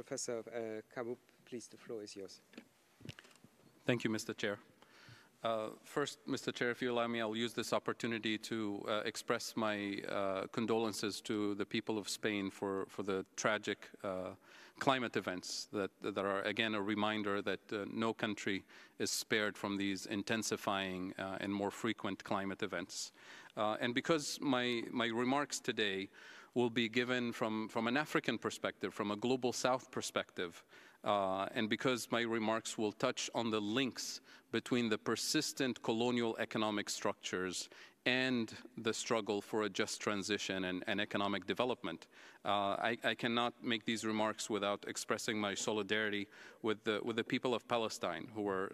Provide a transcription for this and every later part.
Professor Kaboub, please, the floor is yours. Thank you, Mr. Chair. First, Mr. Chair, if you allow me, I'll use this opportunity to express my condolences to the people of Spain for the tragic climate events that are, again, a reminder that no country is spared from these intensifying and more frequent climate events. And because my remarks today will be given from an African perspective, from a Global South perspective, and because my remarks will touch on the links between the persistent colonial economic structures and the struggle for a just transition and economic development, I cannot make these remarks without expressing my solidarity with the people of Palestine who are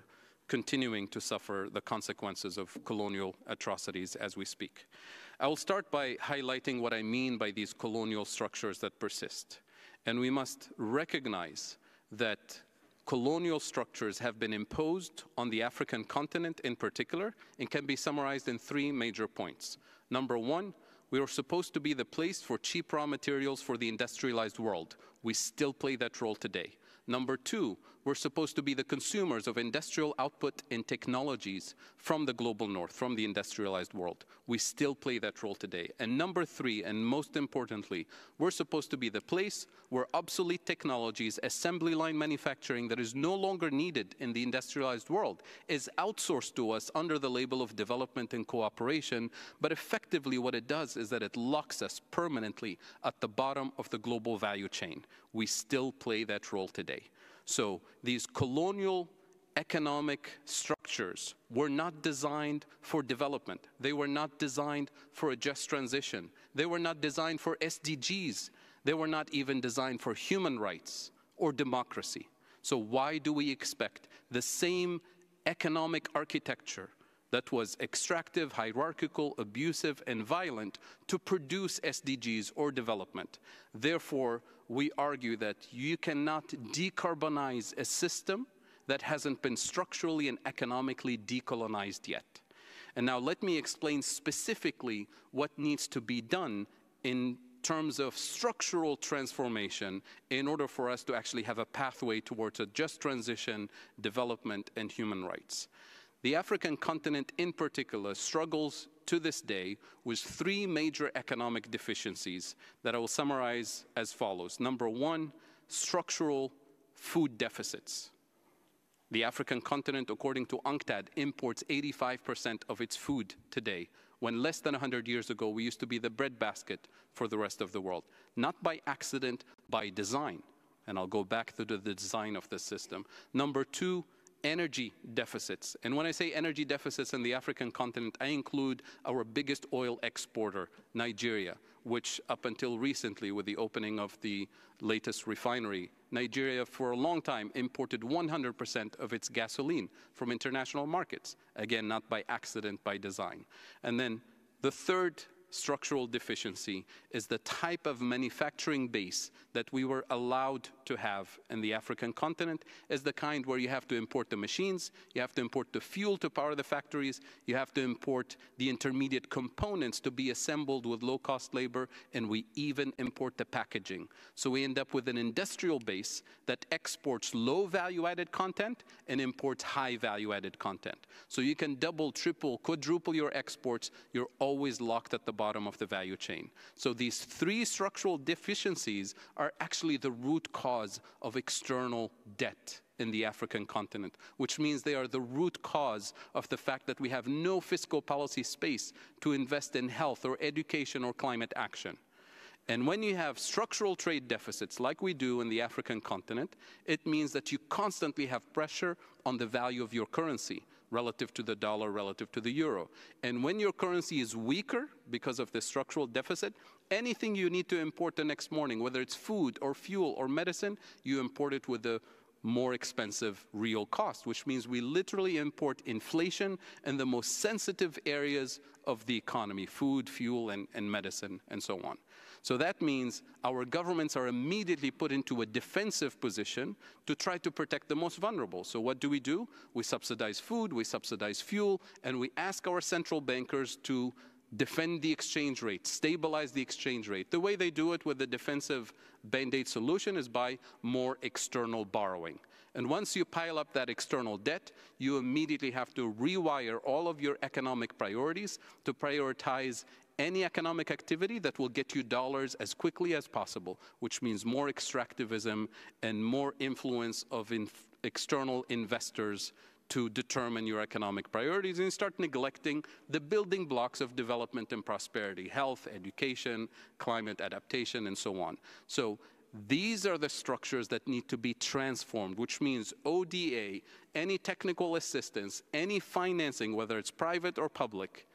continuing to suffer the consequences of colonial atrocities as we speak. I will start by highlighting what I mean by these colonial structures that persist. And we must recognize that colonial structures have been imposed on the African continent in particular and can be summarized in three major points. Number one, we are supposed to be the place for cheap raw materials for the industrialized world. We still play that role today. Number two, we're supposed to be the consumers of industrial output and technologies from the global north, from the industrialized world. We still play that role today. And number three, and most importantly, we're supposed to be the place where obsolete technologies, assembly line manufacturing that is no longer needed in the industrialized world is outsourced to us under the label of development and cooperation. But effectively what it does is that it locks us permanently at the bottom of the global value chain. We still play that role today. So these colonial economic structures were not designed for development. They were not designed for a just transition. They were not designed for SDGs. They were not even designed for human rights or democracy. So why do we expect the same economic architecture that was extractive, hierarchical, abusive, and violent to produce SDGs or development? Therefore, we argue that you cannot decarbonize a system that hasn't been structurally and economically decolonized yet. And now let me explain specifically what needs to be done in terms of structural transformation in order for us to actually have a pathway towards a just transition, development, and human rights. The African continent in particular struggles to this day with three major economic deficiencies that I will summarize as follows. Number one, structural food deficits. The African continent, according to UNCTAD, imports 85% of its food today, when less than 100 years ago we used to be the breadbasket for the rest of the world. Not by accident, by design. And I'll go back to the design of this system. Number two, energy deficits. And when I say energy deficits in the African continent, I include our biggest oil exporter, Nigeria, which up until recently, with the opening of the latest refinery, Nigeria for a long time imported 100% of its gasoline from international markets. Again, not by accident, by design. And then the third structural deficiency is the type of manufacturing base that we were allowed to have in the African continent is the kind where you have to import the machines, you have to import the fuel to power the factories, you have to import the intermediate components to be assembled with low-cost labor, and we even import the packaging. So we end up with an industrial base that exports low value-added content and imports high value-added content. So you can double, triple, quadruple your exports, you're always locked at the bottom of the value chain. So these three structural deficiencies are actually the root cause of external debt in the African continent, which means they are the root cause of the fact that we have no fiscal policy space to invest in health or education or climate action. And when you have structural trade deficits like we do in the African continent, it means that you constantly have pressure on the value of your currency relative to the dollar, relative to the euro. And when your currency is weaker because of this structural deficit, anything you need to import the next morning, whether it's food or fuel or medicine, you import it with the more expensive real cost, which means we literally import inflation in the most sensitive areas of the economy, food, fuel, and medicine, and so on. So that means our governments are immediately put into a defensive position to try to protect the most vulnerable. So what do? We subsidize food, we subsidize fuel, and we ask our central bankers to defend the exchange rate, stabilize the exchange rate. The way they do it with the defensive Band-Aid solution is by more external borrowing. And once you pile up that external debt, you immediately have to rewire all of your economic priorities to prioritize any economic activity that will get you dollars as quickly as possible, which means more extractivism and more influence of external investors to determine your economic priorities, and you start neglecting the building blocks of development and prosperity: health, education, climate adaptation, and so on. So these are the structures that need to be transformed, which means ODA, any technical assistance, any financing, whether it's private or public,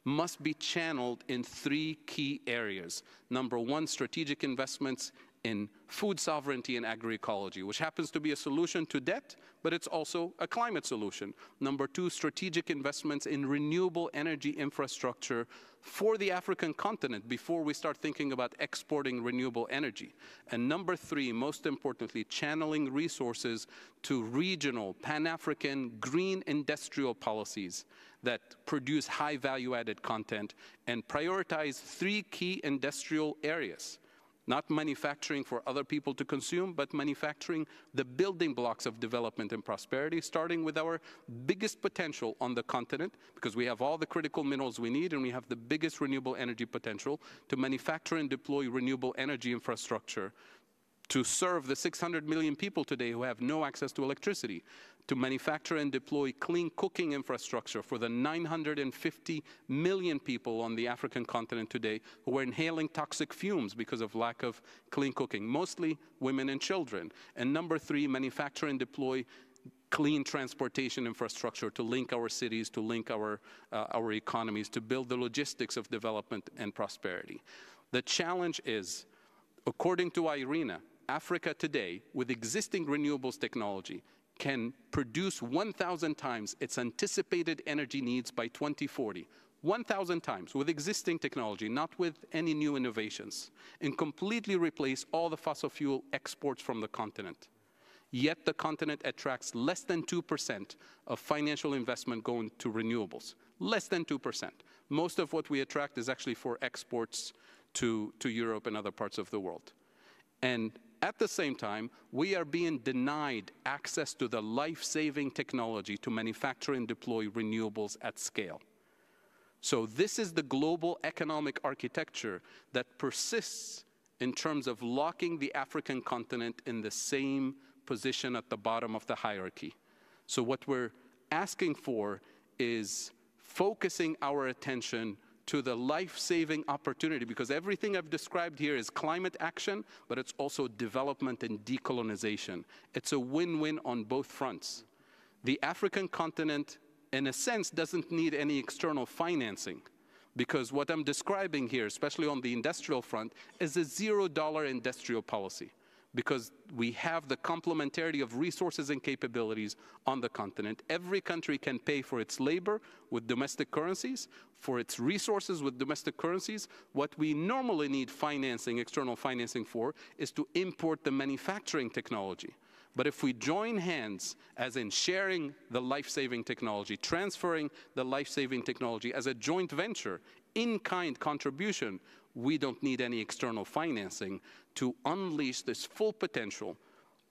must be channeled in 3 key areas. Number 1, strategic investments in food sovereignty and agroecology, which happens to be a solution to debt, but it's also a climate solution. Number 2, strategic investments in renewable energy infrastructure for the African continent before we start thinking about exporting renewable energy. And number 3, most importantly, channeling resources to regional, Pan-African, green industrial policies that produce high value-added content and prioritize 3 key industrial areas. Not manufacturing for other people to consume, but manufacturing the building blocks of development and prosperity, starting with our biggest potential on the continent, because we have all the critical minerals we need, and we have the biggest renewable energy potential to manufacture and deploy renewable energy infrastructure to serve the 600 million people today who have no access to electricity, to manufacture and deploy clean cooking infrastructure for the 950 million people on the African continent today who are inhaling toxic fumes because of lack of clean cooking, mostly women and children. And number 3, manufacture and deploy clean transportation infrastructure to link our cities, to link our economies, to build the logistics of development and prosperity. The challenge is, according to IRENA, Africa today, with existing renewables technology, can produce 1,000 times its anticipated energy needs by 2040. 1,000 times with existing technology, not with any new innovations, and completely replace all the fossil fuel exports from the continent. Yet the continent attracts less than 2% of financial investment going to renewables. Less than 2%. Most of what we attract is actually for exports to Europe and other parts of the world. And at the same time, we are being denied access to the life-saving technology to manufacture and deploy renewables at scale. So this is the global economic architecture that persists in terms of locking the African continent in the same position at the bottom of the hierarchy. So what we're asking for is focusing our attention to the life-saving opportunity, because everything I've described here is climate action, but it's also development and decolonization. It's a win-win on both fronts. The African continent, in a sense, doesn't need any external financing, because what I'm describing here, especially on the industrial front, is a $0 industrial policy, because we have the complementarity of resources and capabilities on the continent. Every country can pay for its labor with domestic currencies, for its resources with domestic currencies. What we normally need financing, external financing for, is to import the manufacturing technology. But if we join hands, as in sharing the life-saving technology, transferring the life-saving technology as a joint venture, in-kind contribution, we don't need any external financing to unleash this full potential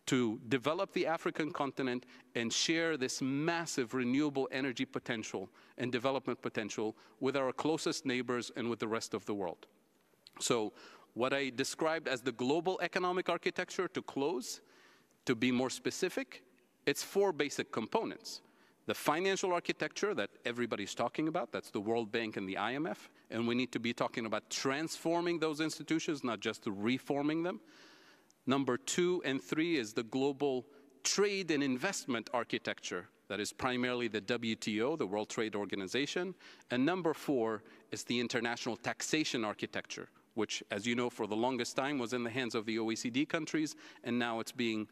to develop the African continent and share this massive renewable energy potential and development potential with our closest neighbors and with the rest of the world. So what I described as the global economic architecture, to close, to be more specific, it's 4 basic components. The financial architecture that everybody's talking about, that's the World Bank and the IMF, and we need to be talking about transforming those institutions, not just reforming them. Number 2 and 3 is the global trade and investment architecture, that is primarily the WTO, the World Trade Organization. And number 4 is the international taxation architecture, which, as you know, for the longest time was in the hands of the OECD countries, and now it's being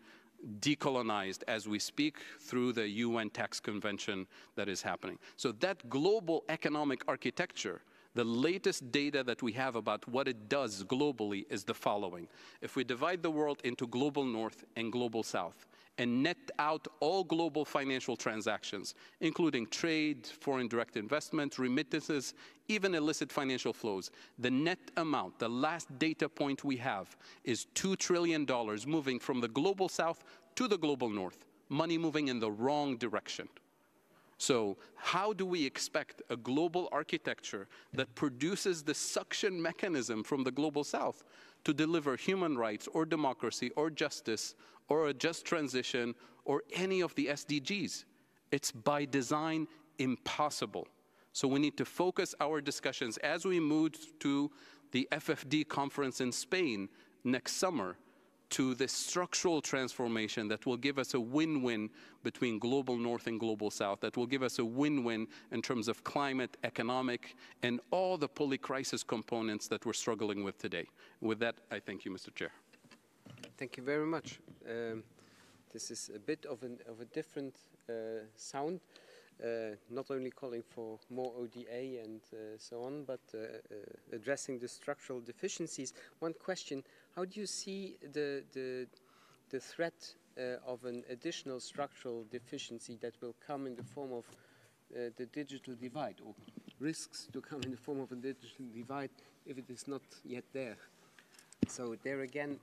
decolonized as we speak through the UN tax convention that is happening. So that global economic architecture, the latest data that we have about what it does globally is the following. If we divide the world into global north and global south, and net out all global financial transactions, including trade, foreign direct investment, remittances, even illicit financial flows, the net amount, the last data point we have, is $2 trillion moving from the global south to the global north, money moving in the wrong direction. So how do we expect a global architecture that produces the suction mechanism from the global south to deliver human rights or democracy or justice or a just transition or any of the SDGs? It's by design impossible. So we need to focus our discussions as we move to the FFD conference in Spain next summer to the structural transformation that will give us a win-win between global north and global south, that will give us a win-win in terms of climate, economic, and all the poly-crisis components that we're struggling with today. With that, I thank you, Mr. Chair. Thank you very much. This is a bit of a different sound, not only calling for more ODA and so on, but addressing the structural deficiencies. One question: how do you see the threat of an additional structural deficiency that will come in the form of the digital divide, or risks to come in the form of a digital divide if it is not yet there? So there again,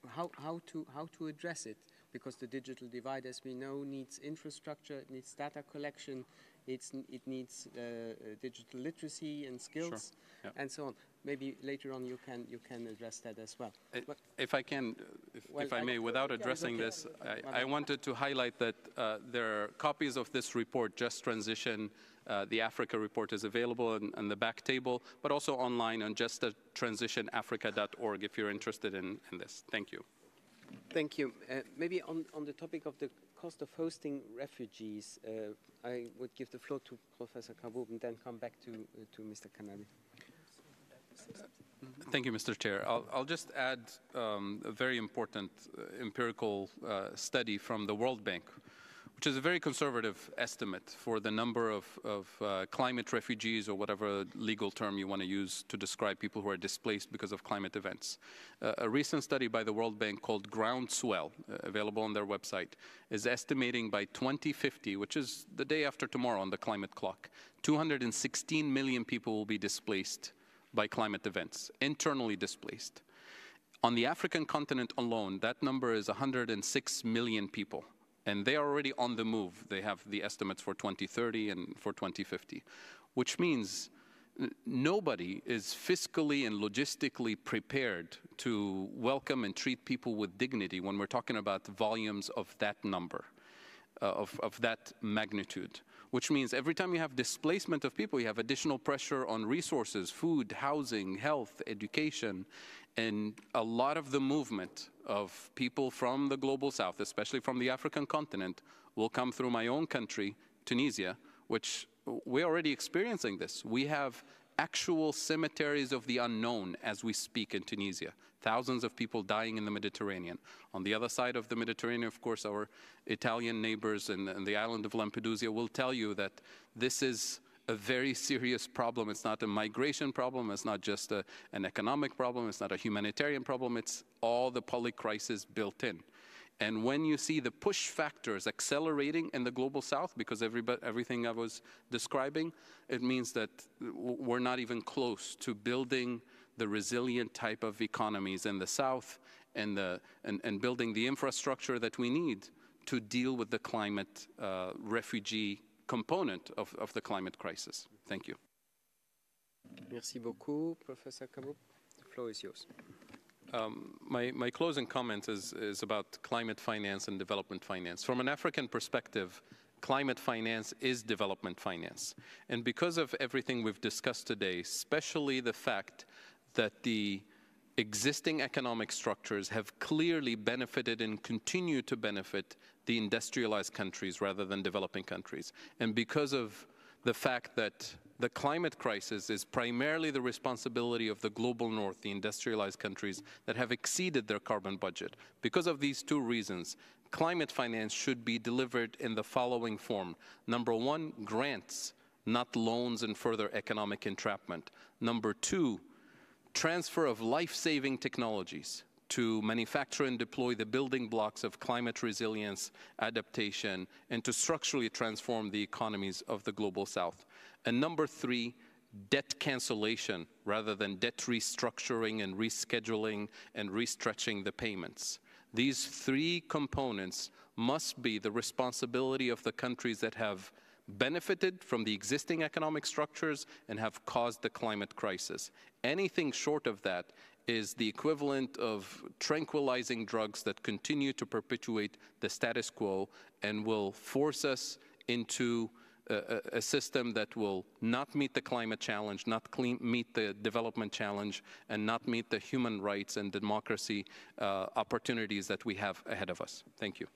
how to address it? Because the digital divide, as we know, needs infrastructure, it needs data collection, it needs digital literacy and skills, sure. Yeah. And so on. Maybe later on you can address that as well. If I can, if I may, without addressing this, I wanted to highlight that there are copies of this report, Just Transition. The Africa report is available on the back table, but also online on justtransitionafrica.org if you're interested in this. Thank you. Thank you. Maybe on the topic of the cost of hosting refugees, I would give the floor to Professor Kaboub and then come back to Mr. Kanadi. Thank you, Mr. Chair. I'll just add a very important empirical study from the World Bank, which is a very conservative estimate for the number of climate refugees, or whatever legal term you want to use to describe people who are displaced because of climate events. A recent study by the World Bank called Groundswell, available on their website, is estimating by 2050, which is the day after tomorrow on the climate clock, 216 million people will be displaced by climate events, internally displaced. On the African continent alone, that number is 106 million people. And they are already on the move. They have the estimates for 2030 and for 2050, which means nobody is fiscally and logistically prepared to welcome and treat people with dignity when we're talking about volumes of that number, of that magnitude. Which means every time you have displacement of people, you have additional pressure on resources, food, housing, health, education, and a lot of the movement of people from the global south, especially from the African continent, will come through my own country, Tunisia, which we're already experiencing this. We have actual cemeteries of the unknown as we speak in Tunisia. Thousands of people dying in the Mediterranean. On the other side of the Mediterranean, of course, our Italian neighbors and the island of Lampedusa will tell you that this is a very serious problem. It's not a migration problem. It's not just an economic problem. It's not a humanitarian problem. It's all the poly-crisis built in. And when you see the push factors accelerating in the global south, because everything I was describing, it means that we're not even close to building the resilient type of economies in the south and building the infrastructure that we need to deal with the climate refugee component of the climate crisis. Thank you. Merci beaucoup, Professor Kaboub. The floor is yours. My closing comment is about climate finance and development finance. From an African perspective, climate finance is development finance. And because of everything we've discussed today, especially the fact that the existing economic structures have clearly benefited and continue to benefit the industrialized countries rather than developing countries. And because of the fact that the climate crisis is primarily the responsibility of the global north, the industrialized countries that have exceeded their carbon budget. Because of these two reasons, climate finance should be delivered in the following form. Number one, grants, not loans and further economic entrapment. Number two, transfer of life-saving technologies to manufacture and deploy the building blocks of climate resilience, adaptation, and to structurally transform the economies of the Global South. And number 3, debt cancellation rather than debt restructuring and rescheduling and restretching the payments. These 3 components must be the responsibility of the countries that have benefited from the existing economic structures and have caused the climate crisis. Anything short of that is the equivalent of tranquilizing drugs that continue to perpetuate the status quo and will force us into a system that will not meet the climate challenge, not meet the development challenge, and not meet the human rights and democracy opportunities that we have ahead of us. Thank you.